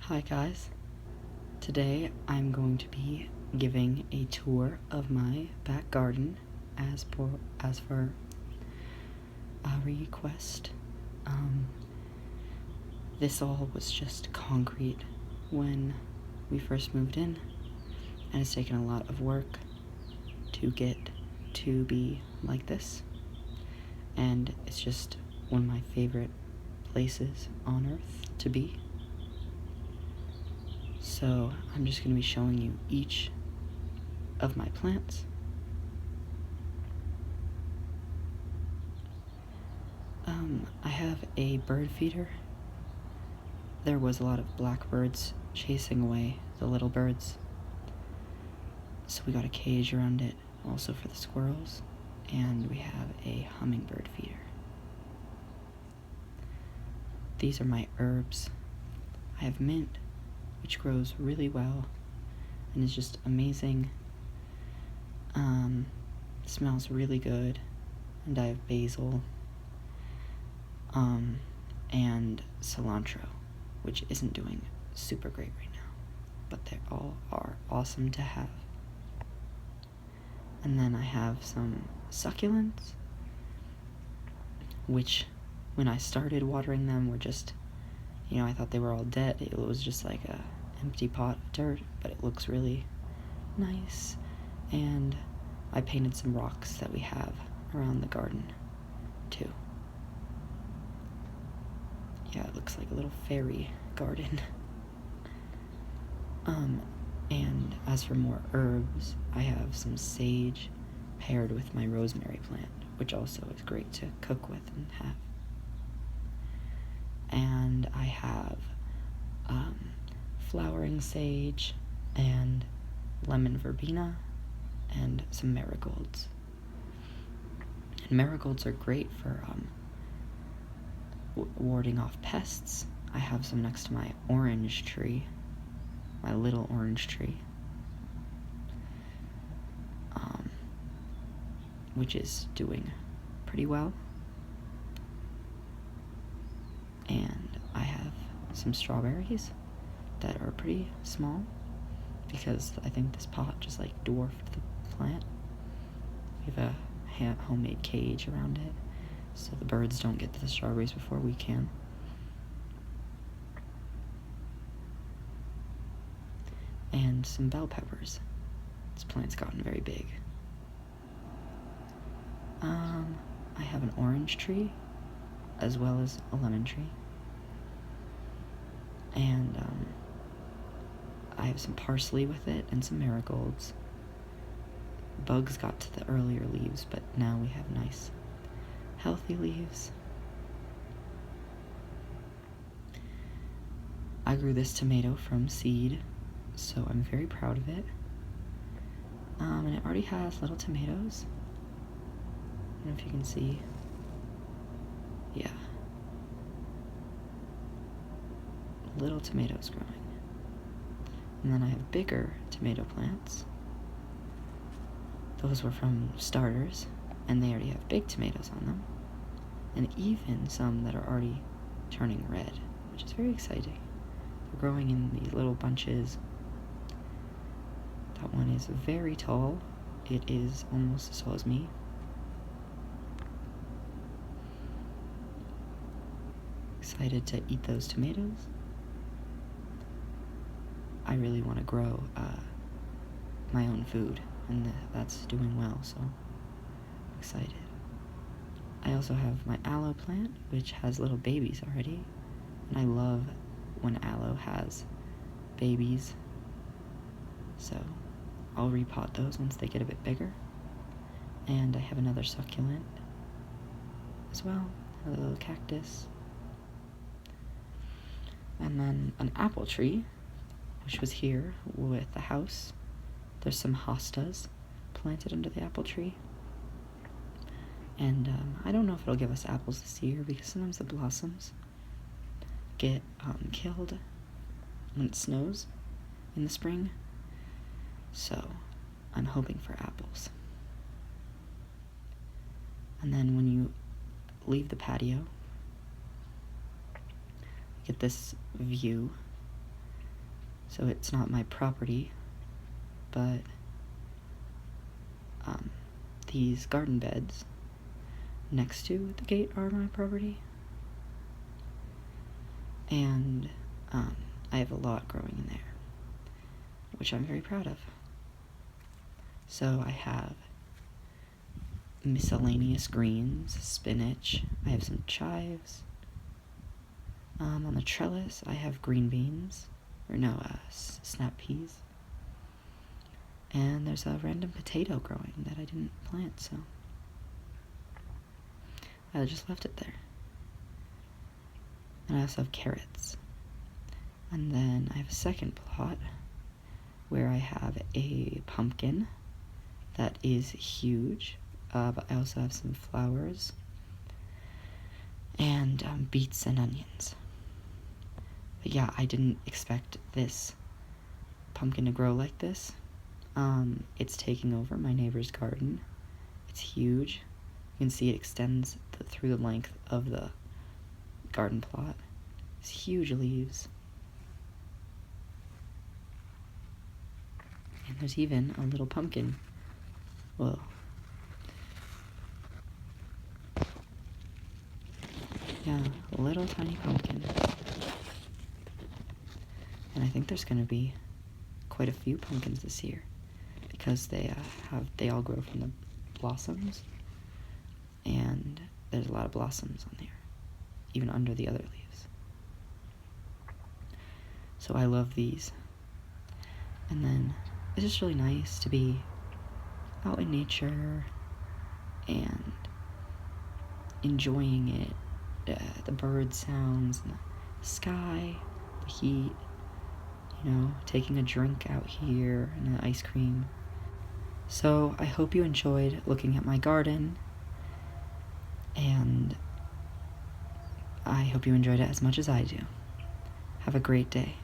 Hi guys, today I'm going to be giving a tour of my back garden as for a request. This all was just concrete when we first moved in, and it's taken a lot of work to get to be like this, and it's just one of my favorite places on earth to be. So I'm just going to be showing you each of my plants. I have a bird feeder. There was a lot of blackbirds chasing away the little birds, so we got a cage around it, also for the squirrels, and we have a hummingbird feeder. These are my herbs. I have mint, which grows really well and is just amazing. Smells really good. And I have basil and cilantro, which isn't doing super great right now, but they all are awesome to have. And then I have some succulents, which when I started watering them were just, I thought they were all dead. It was just like a empty pot of dirt, but it looks really nice. And I painted some rocks that we have around the garden too. Yeah, it looks like a little fairy garden. And as for more herbs, I have some sage paired with my rosemary plant, which also is great to cook with and have. And I have flowering sage and lemon verbena and some marigolds. And marigolds are great for warding off pests. I have some next to my orange tree, my little orange tree, which is doing pretty well. And I have some strawberries that are pretty small because I think this pot just like dwarfed the plant. We have a homemade cage around it so the birds don't get to the strawberries before we can. And some bell peppers. This plant's gotten very big. I have an orange tree as well as a lemon tree. And I have some parsley with it and some marigolds. Bugs got to the earlier leaves, but now we have nice, healthy leaves. I grew this tomato from seed, so I'm very proud of it. And it already has little tomatoes. I don't know if you can see. Yeah. Little tomatoes growing. And then I have bigger tomato plants. Those were from starters, and they already have big tomatoes on them. And even some that are already turning red, which is very exciting. They're growing in these little bunches. That one is very tall. It is almost as tall as me. Excited to eat those tomatoes. I really want to grow my own food, and that's doing well, so I'm excited. I also have my aloe plant, which has little babies already, and I love when aloe has babies, so I'll repot those once they get a bit bigger. And I have another succulent as well, a little cactus. And then an apple tree, which was here with the house. There's some hostas planted under the apple tree. And I don't know if it'll give us apples this year because sometimes the blossoms get killed when it snows in the spring. So I'm hoping for apples. And then when you leave the patio, you get this view So it's not my property, but these garden beds next to the gate are my property. And I have a lot growing in there, which I'm very proud of. So I have miscellaneous greens, spinach, I have some chives. On the trellis, I have green beans, snap peas. And there's a random potato growing that I didn't plant, so I just left it there. And I also have carrots. And then I have a second plot where I have a pumpkin that is huge, but I also have some flowers and beets and onions. But yeah, I didn't expect this pumpkin to grow like this. It's taking over my neighbor's garden. It's huge. You can see it extends through the length of the garden plot. It's huge leaves. And there's even a little pumpkin. Whoa. Yeah, a little tiny pumpkin. And I think there's going to be quite a few pumpkins this year because they all grow from the blossoms, and there's a lot of blossoms on there, even under the other leaves. So I love these. And then it's just really nice to be out in nature and enjoying it, the bird sounds, and the sky, the heat, taking a drink out here and an ice cream. So I hope you enjoyed looking at my garden, and I hope you enjoyed it as much as I do. Have a great day.